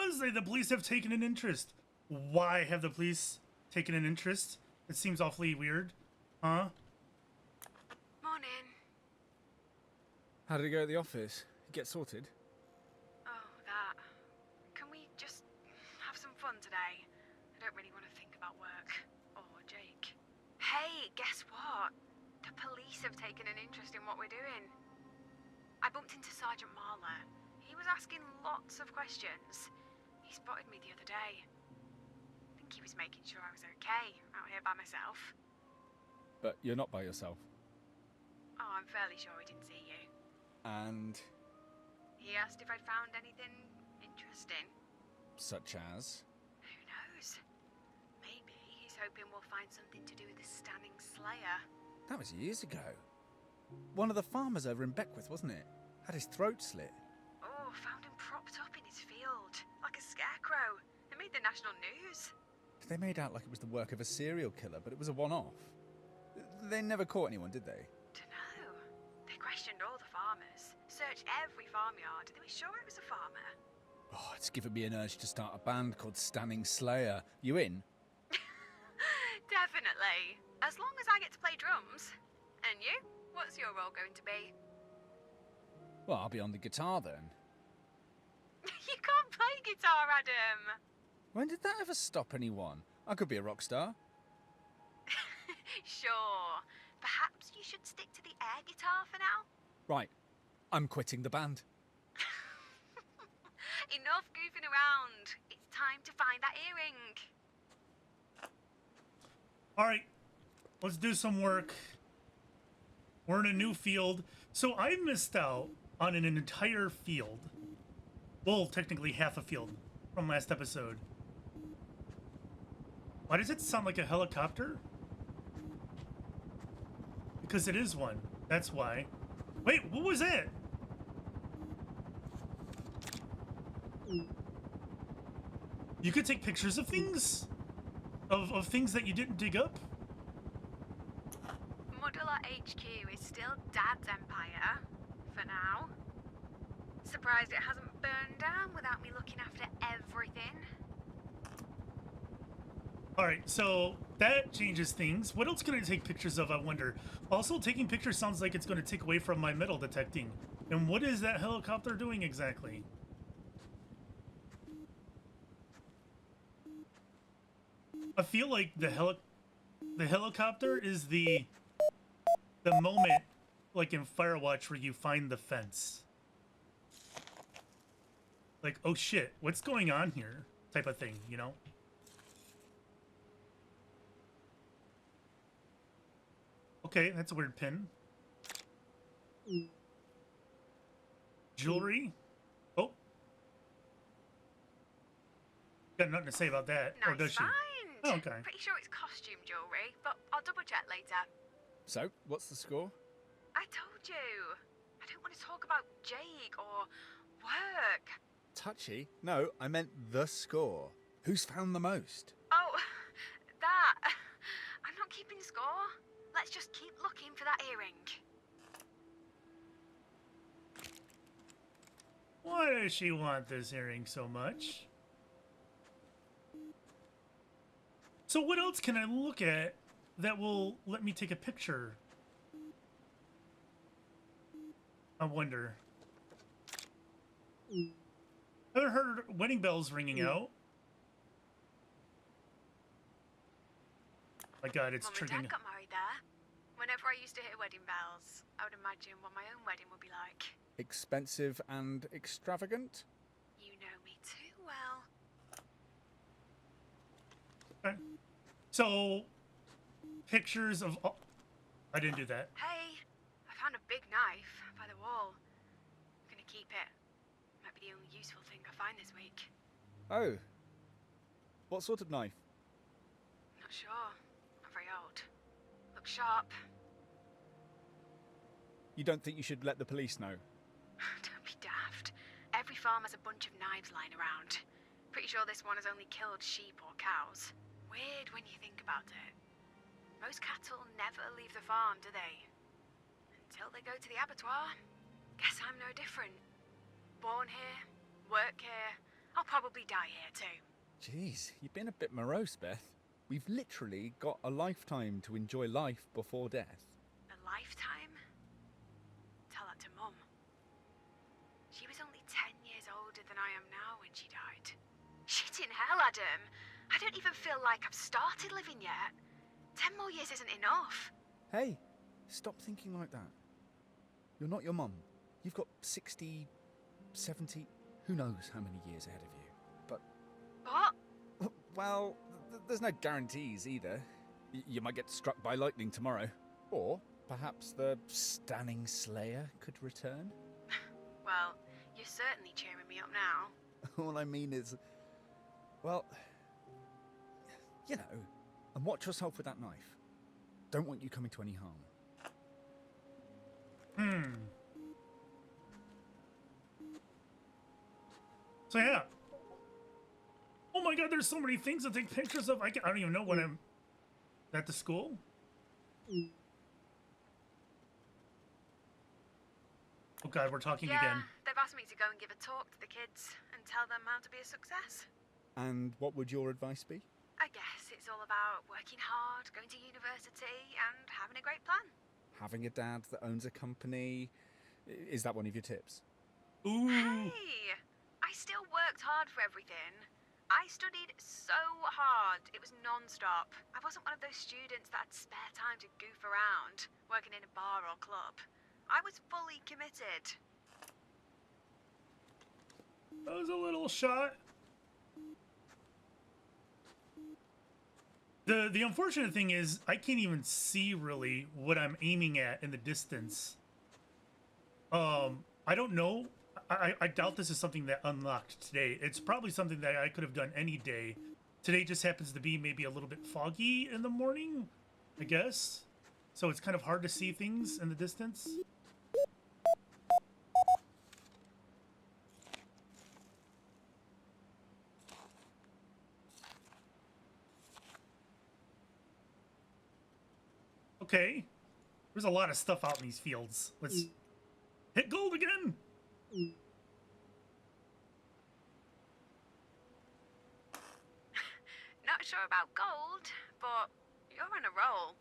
does say the police have taken an interest. Why have the police taken an interest? It seems awfully weird. Huh? Morning. How did it go at the office? Get sorted? Oh, that. Can we just have some fun today? I don't really want to think about work. Or Jake. Hey, guess what? The police have taken an interest in what we're doing. I bumped into Sergeant Marler. He was asking lots of questions. He spotted me the other day. I think he was making sure I was okay out here by myself. But you're not by yourself. Oh, I'm fairly sure he didn't see you. And He asked if I'd found anything interesting. such as? Who knows? Maybe he's hoping we'll find something to do with the Stunning Slayer. That was years ago. One of the farmers over in Beckwith, wasn't it? Had his throat slit. Oh, found him propped up in his field, like a scarecrow. It made the national news. They made out like it was the work of a serial killer, but it was a one-off. They never caught anyone, did they? Dunno. They questioned all the farmers, searched every farmyard. They were sure it was a farmer. Oh, it's given me an urge to start a band called Stunning Slayer. You in? Definitely. As long as I get to play drums. And you? What's your role going to be? Well, I'll be on the guitar then. You can't play guitar, Adam. When did that ever stop anyone? I could be a rock star. Sure. Perhaps you should stick to the air guitar for now? Right, I'm quitting the band. Enough goofing around. It's time to find that earring. Alright, let's do some work. We're in a new field. So I missed out on an entire field. Well, technically half a field from last episode. Why does it sound like a helicopter? Because it is one. That's why. Wait, what was it? You could take pictures of things? Of things that you didn't dig up? Modular HQ is still Dad's empire. For now. Surprised it hasn't burned down without me looking after everything. Alright, so that changes things. What else can I take pictures of, I wonder? Also, taking pictures sounds like it's going to take away from my metal detecting. And what is that helicopter doing exactly? I feel like the helicopter is the moment, like in Firewatch, where you find the fence. Like, oh shit, what's going on here? Type of thing, you know? Okay, that's a weird pin. Jewelry? Oh. Got nothing to say about that. Nice or does she? find. Oh, okay. Pretty sure it's costume jewelry, but I'll double check later. So, what's the score? I told you. I don't want to talk about Jake or work. Touchy? No, I meant the score. Who's found the most? Oh, that. I'm not keeping score. Let's just keep looking for that earring. Why does she want this earring so much? So what else can I look at that will let me take a picture? I wonder. I haven't heard wedding bells ringing out. My God, it's Mum and triggering. Dad got married there. Whenever I used to hear wedding bells, I would imagine what my own wedding would be like. Expensive and extravagant? You know me too well. Okay. So, pictures of... Oh, I didn't do that. Hey, I found a big knife by the wall. I'm gonna keep it. Might be the only useful thing I find this week. Oh. What sort of knife? Not sure. Not very old. Looks sharp. You don't think you should let the police know? Don't be daft. Every farm has a bunch of knives lying around. Pretty sure this one has only killed sheep or cows. Weird when you think about it. Most cattle never leave the farm, do they? Until they go to the abattoir. Guess I'm no different. Born here, work here. I'll I'll probably die here too. Jeez, you've been a bit morose, Beth. We've literally got a lifetime to enjoy life before death. A lifetime? Tell that to Mum. She was only 10 years older than I am now when she died. Shit in hell, Adam. I don't even feel like I've started living yet. 10 more years isn't enough. Hey, stop thinking like that. You're not your mum. You've got 60, 70, who knows how many years ahead of you. But, What? well, there's no guarantees either. You might get struck by lightning tomorrow. Or perhaps the stunning Slayer could return. Well, you're certainly cheering me up now. All I mean is, well, you know, and watch yourself with that knife. Don't want you coming to any harm. So yeah. Oh my god, there's so many things to take pictures of. I don't even know what I'm at the school. Oh god, we're talking again. They've asked me to go and give a talk to the kids and tell them how to be a success. And what would your advice be? I guess it's all about working hard, going to university, and having a great plan. Having a dad that owns a company. Is that one of your tips? Ooh. Hey! I still worked hard for everything. I studied so hard. It was non-stop. I wasn't one of those students that had spare time to goof around, working in a bar or club. I was fully committed. That was a little shot. The unfortunate thing is I can't even see really what I'm aiming at in the distance. I don't know. I doubt this is something that unlocked today. It's probably something that I could have done any day. Today just happens to be maybe a little bit foggy in the morning, I guess. So it's kind of hard to see things in the distance. Okay. There's a lot of stuff out in these fields. Let's hit gold again. Not sure about gold, but you're on a roll.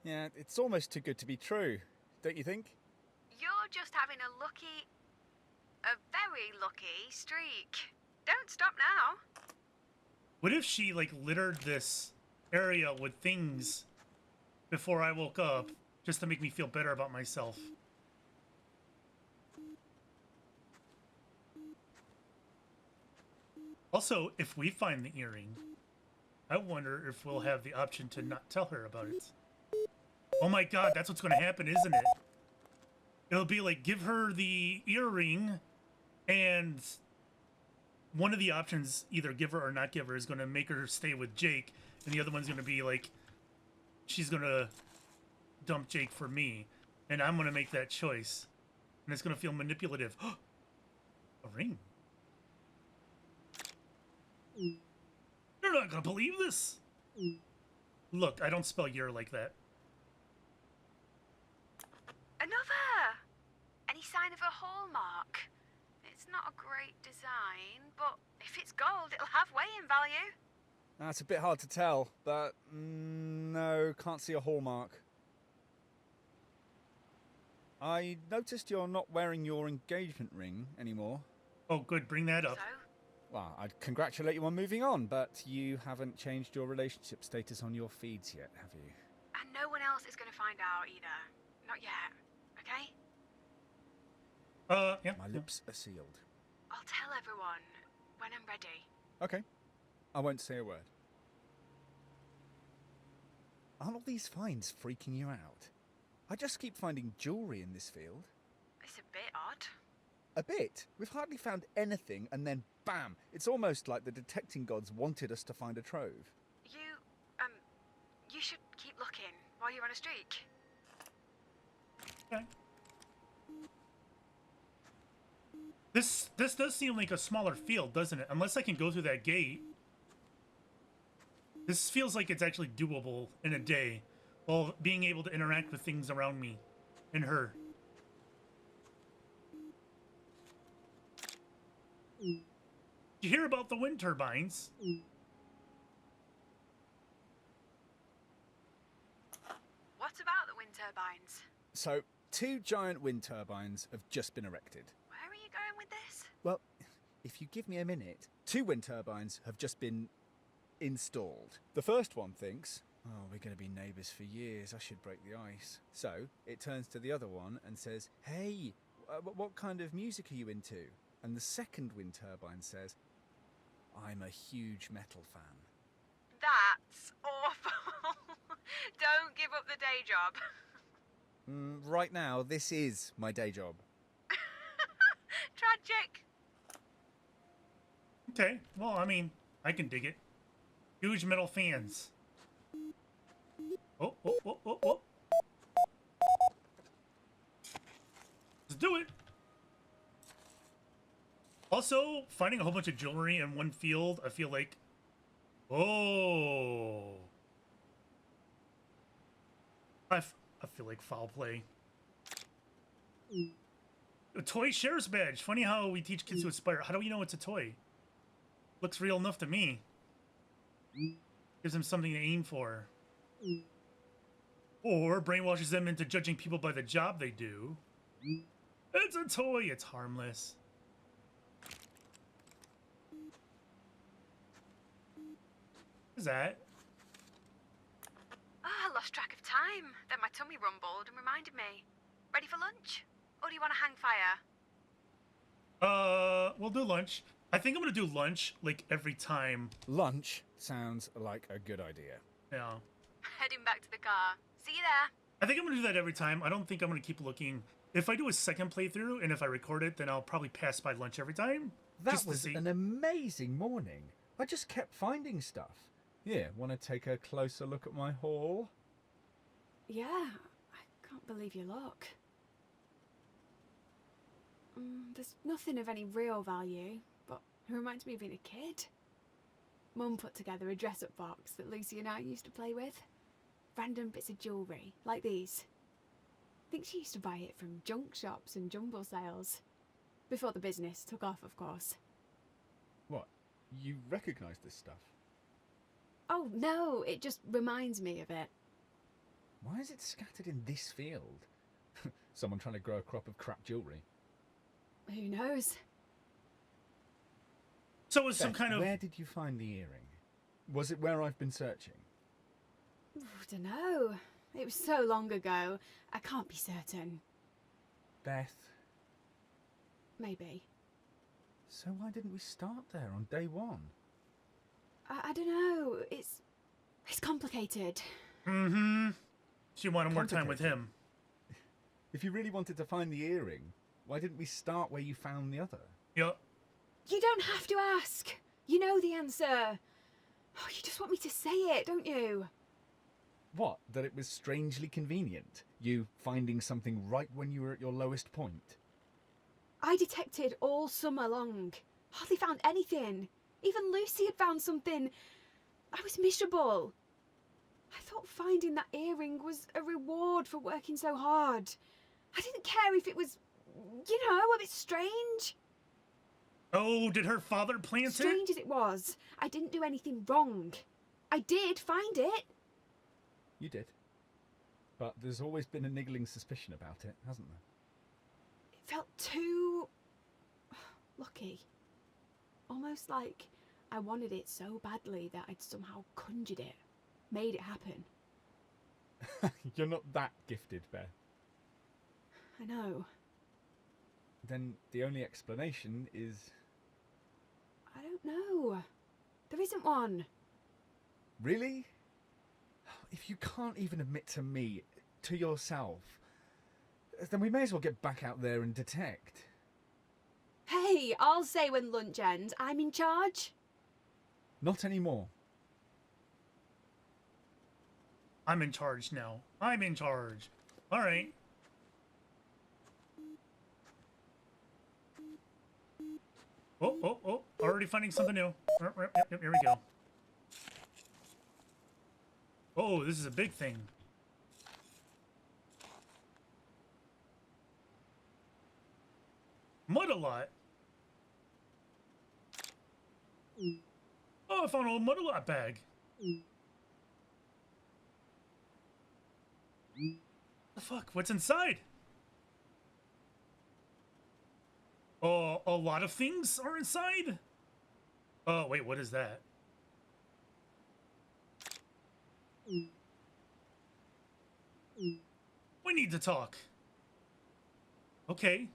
Yeah, it's almost too good to be true, don't you think? You're just having a very lucky streak. Don't stop now. What if she, like, littered this area with things before I woke up, just to make me feel better about myself? Also, if we find the earring, I wonder if we'll have the option to not tell her about it. Oh my god, that's what's going to happen, isn't it? It'll be like, give her the earring, and one of the options, either give her or not give her, is going to make her stay with Jake, and the other one's going to be like, she's going to dump Jake for me, and I'm going to make that choice. And it's going to feel manipulative. A ring. You're not going to believe this. Look, I don't spell "year" like that. Another! Any sign of a hallmark? It's not a great design, but if it's gold, it'll have weighing value. That's a bit hard to tell, but no, can't see a hallmark. I noticed you're not wearing your engagement ring anymore. Oh, good. Bring that up. So? Well, I'd congratulate you on moving on, but you haven't changed your relationship status on your feeds yet, have you? And no one else is going to find out either. Not yet, okay? Yeah. My lips are sealed. I'll tell everyone when I'm ready. Okay. I won't say a word. Aren't all these finds freaking you out? I just keep finding jewellery in this field. It's a bit odd. A bit? We've hardly found anything, and then bam! It's almost like the detecting gods wanted us to find a trove. You should keep looking while you're on a streak. Okay. This does seem like a smaller field, doesn't it? Unless I can go through that gate. This feels like it's actually doable in a day, while being able to interact with things around me and her. Did you hear about the wind turbines? What about the wind turbines? So, 2 giant wind turbines have just been erected. Where are you going with this? Well, if you give me a minute, 2 wind turbines have just been installed. The first one thinks, oh, we're going to be neighbours for years, I should break the ice. So, it turns to the other one and says, hey, what kind of music are you into? And the second wind turbine says, I'm a huge metal fan. That's awful. Don't give up the day job. Right now, this is my day job. Tragic. Okay, well, I mean, I can dig it. Huge metal fans. Oh, oh, oh, oh, oh. Let's do it. Also, finding a whole bunch of jewelry in one field, I feel like... Oh. I feel like foul play. A toy shares badge. Funny how we teach kids to aspire. How do we know it's a toy? Looks real enough to me. Gives them something to aim for. Or brainwashes them into judging people by the job they do. It's a toy. It's harmless. What is that? I lost track of time. Then my tummy rumbled and reminded me. Ready for lunch? Or do you want to hang fire? We'll do lunch. I think I'm gonna do lunch, like, every time. Lunch sounds like a good idea. Yeah. Heading back to the car. See you there. I think I'm gonna do that every time. I don't think I'm gonna keep looking. If I do a second playthrough, and if I record it, then I'll probably pass by lunch every time. That was an amazing morning. I just kept finding stuff. Yeah, want to take a closer look at my haul? Yeah, I can't believe your luck. There's nothing of any real value, but it reminds me of being a kid. Mum put together a dress-up box that Lucy and I used to play with. Random bits of jewellery, like these. I think she used to buy it from junk shops and jumble sales. Before the business took off, of course. What? You recognise this stuff? Oh, no, it just reminds me of it. Why is it scattered in this field? Someone trying to grow a crop of crap jewellery. Who knows? So it was some kind of... Where did you find the earring? Was it where I've been searching? I don't know. It was so long ago, I can't be certain. Beth. Maybe. So why didn't we start there on day one? I don't know. It's complicated. Mm-hmm. She wanted more time with him. If you really wanted to find the earring, why didn't we start where you found the other? Yup. You don't have to ask. You know the answer. Oh, you just want me to say it, don't you? What? That it was strangely convenient? You finding something right when you were at your lowest point? I detected all summer long. Hardly found anything. Even Lucy had found something. I was miserable. I thought finding that earring was a reward for working so hard. I didn't care if it was, you know, a bit strange. Oh, did her father plant it? Strange as it was, I didn't do anything wrong. I did find it. You did. But there's always been a niggling suspicion about it, hasn't there? It felt too... lucky. Almost like I wanted it so badly that I'd somehow conjured it. Made it happen. You're not that gifted, Beth. I know. Then the only explanation is... I don't know. There isn't one. Really? If you can't even admit to me, to yourself, then we may as well get back out there and detect. Hey, I'll say when lunch ends, I'm in charge. Not anymore. I'm in charge now. I'm in charge. All right. Oh, oh, oh. Already finding something new. Yep, here we go. Oh, this is a big thing. Mud a lot. Oh, I found an old Mudalot bag. The fuck? What's inside? Oh, a lot of things are inside? Oh, wait, what is that? We need to talk. Okay.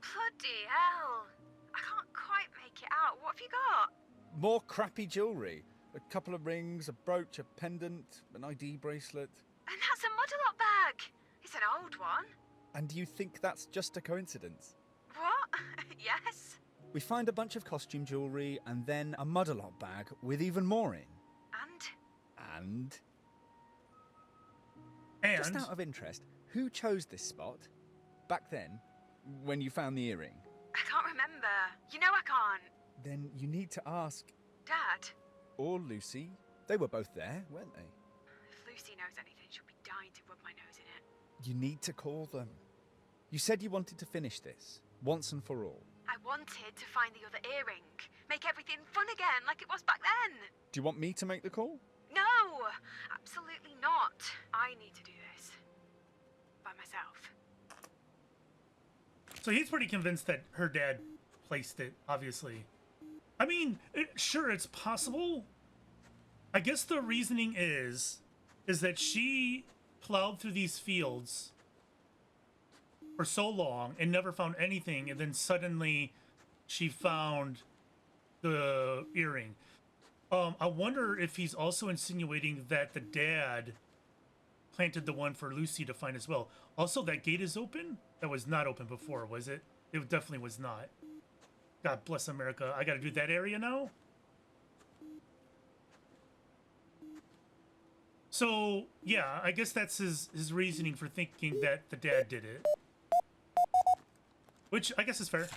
Bloody hell. I can't quite make it out. What have you got? More crappy jewellery. A couple of rings, a brooch, a pendant, an ID bracelet. And that's a Muddalot bag. It's an old one. And you think that's just a coincidence? What? Yes. We find a bunch of costume jewellery and then a Mudalot bag with even more in. And? And Just out of interest, who chose this spot? Back then, when you found the earring? I can't remember. You know I can't. Then you need to ask... Dad? Or Lucy. They were both there, weren't they? If Lucy knows anything, she'll be dying to rub my nose in it. You need to call them. You said you wanted to finish this, once and for all. I wanted to find the other earring. Make everything fun again, like it was back then. Do you want me to make the call? No! Absolutely not. I need to do this. By myself. so he's pretty convinced that her dad placed it, obviously. I mean, sure, it's possible. I guess the reasoning is that she plowed through these fields for so long and never found anything, and then suddenly she found the earring. I wonder if he's also insinuating that the dad planted the one for Lucy to find as well. Also, that gate is open? That was not open before, was it? It definitely was not. God bless America. I gotta do that area now? So, yeah, I guess that's his reasoning for thinking that the dad did it. Which, I guess is fair.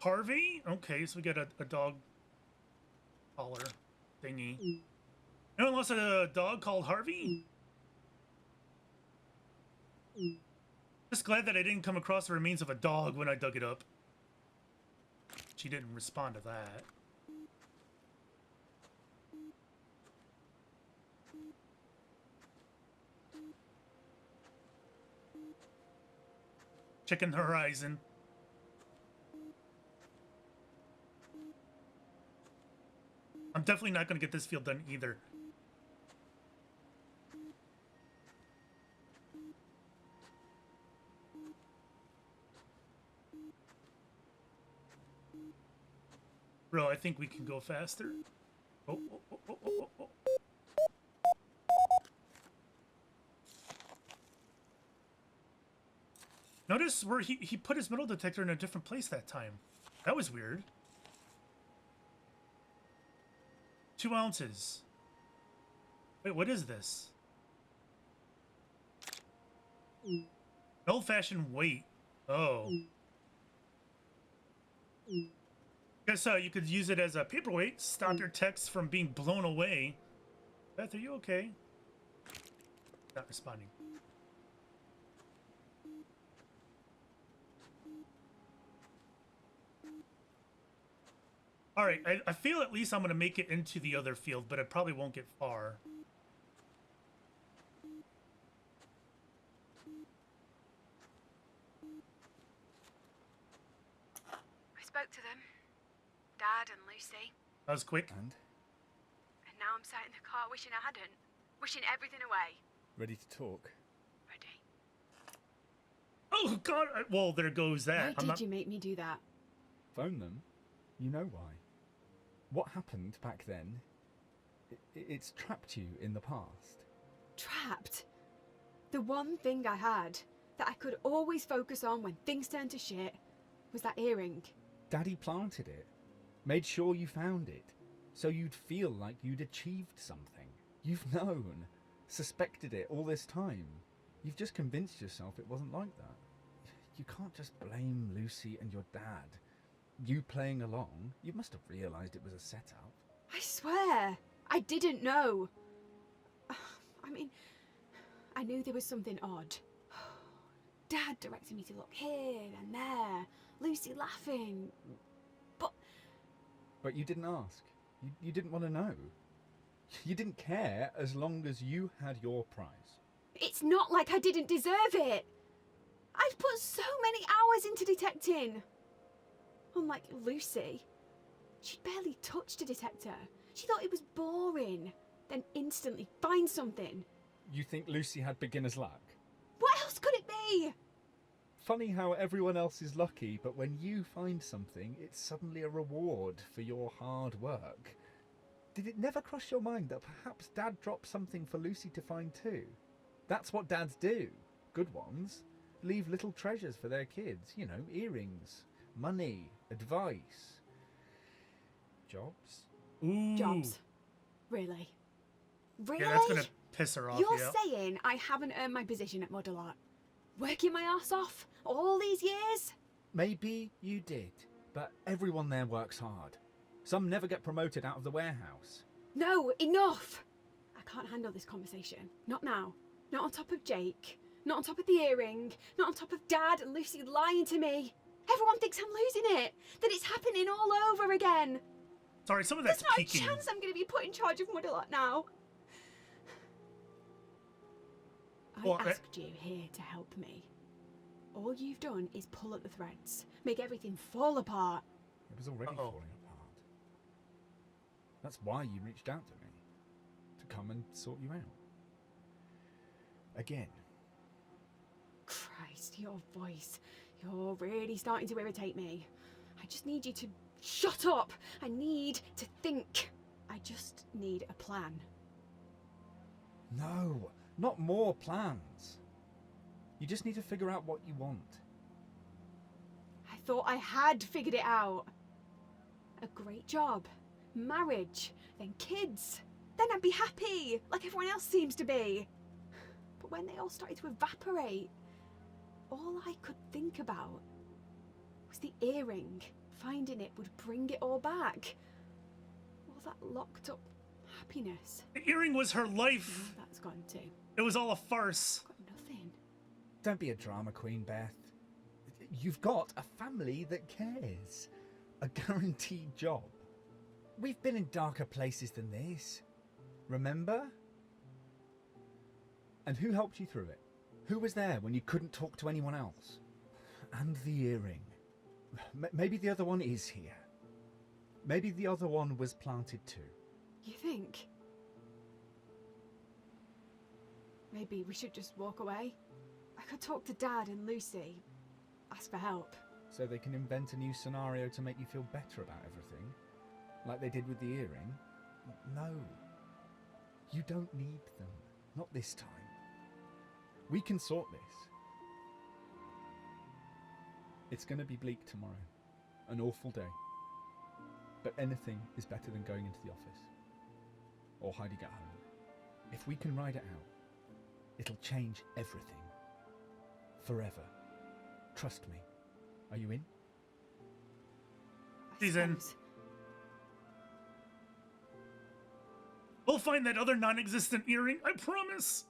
Harvey? Okay, so we got a dog collar thingy. Anyone lost a dog called Harvey? Just glad that I didn't come across the remains of a dog when I dug it up. She didn't respond to that. Checking the horizon. I'm definitely not going to get this field done either. Bro, I think we can go faster. Oh, oh, oh, oh, oh, oh. Notice where he put his metal detector in a different place that time. That was weird. 2 ounces. Wait, what is this? An old-fashioned weight. Oh. Guess you could use it as a paperweight. Stop your text from being blown away. Beth, are you okay? Not responding. All right, I feel at least I'm going to make it into the other field, but I probably won't get far. I spoke to them. Dad and Lucy. That was quick. And? And now I'm sat in the car wishing I hadn't. Wishing everything away. Ready to talk? Ready. Oh, God. Well, there goes that. Why did you make me do that? Phone them. You know why. What happened back then, it's trapped you in the past. Trapped? The one thing I had that I could always focus on when things turned to shit was that earring. Daddy planted it. Made sure you found it. So you'd feel like you'd achieved something. You've known. Suspected it all this time. You've just convinced yourself it wasn't like that. You can't just blame Lucy and your dad. You playing along, you must have realised it was a setup. I swear, I didn't know. I mean, I knew there was something odd. Dad directed me to look here and there. Lucy laughing. But you didn't ask. You didn't want to know. You didn't care as long as you had your prize. It's not like I didn't deserve it. I've put so many hours into detecting. Unlike Lucy, she barely touched a detector. She thought it was boring, then instantly find something. You think Lucy had beginner's luck? What else could it be? Funny how everyone else is lucky, but when you find something, it's suddenly a reward for your hard work. Did it never cross your mind that perhaps Dad dropped something for Lucy to find too? That's what dads do. Good ones. Leave little treasures for their kids. You know, earrings, money, advice. Jobs? Ooh. Jobs. Really? Really? Yeah, that's gonna piss her off. You're Yeah. saying I haven't earned my position at Mudalot? Working my ass off all these years? Maybe you did, but everyone there works hard. Some never get promoted out of the warehouse. No, enough! I can't handle this conversation. Not now. Not on top of Jake. Not on top of the earring. Not on top of Dad and Lucy lying to me. Everyone thinks I'm losing it. That it's happening all over again. Sorry, some of There's that's not peaking. a chance I'm going to be put in charge of Mudalot now. I Well, asked you here to help me. All you've done is pull at the threads, make everything fall apart. It was already Uh-oh. falling apart. That's why you reached out to me. To come and sort you out. Again. Christ, your voice. You're really starting to irritate me. I just need you to shut up. I need to think. I just need a plan. No, not more plans. You just need to figure out what you want. I thought I had figured it out. A great job, marriage, then kids. Then I'd be happy, like everyone else seems to be. But when they all started to evaporate, all I could think about was the earring. Finding it would bring it all back. All that locked up happiness. The earring was her life. That's gone too. It was all a farce. Got nothing. Don't be a drama queen, Beth. You've got a family that cares. A guaranteed job. We've been in darker places than this. Remember? And who helped you through it? Who was there when you couldn't talk to anyone else? And the earring. Maybe the other one is here. Maybe the other one was planted too. You think? Maybe we should just walk away? I could talk to Dad and Lucy. Ask for help. So they can invent a new scenario to make you feel better about everything? Like they did with the earring? No. You don't need them. Not this time. We can sort this. It's going to be bleak tomorrow. An awful day. But anything is better than going into the office. Or hiding at home. If we can ride it out, it'll change everything. Forever. Trust me. Are you in? I She's in. suppose. We'll find that other non-existent earring, I promise.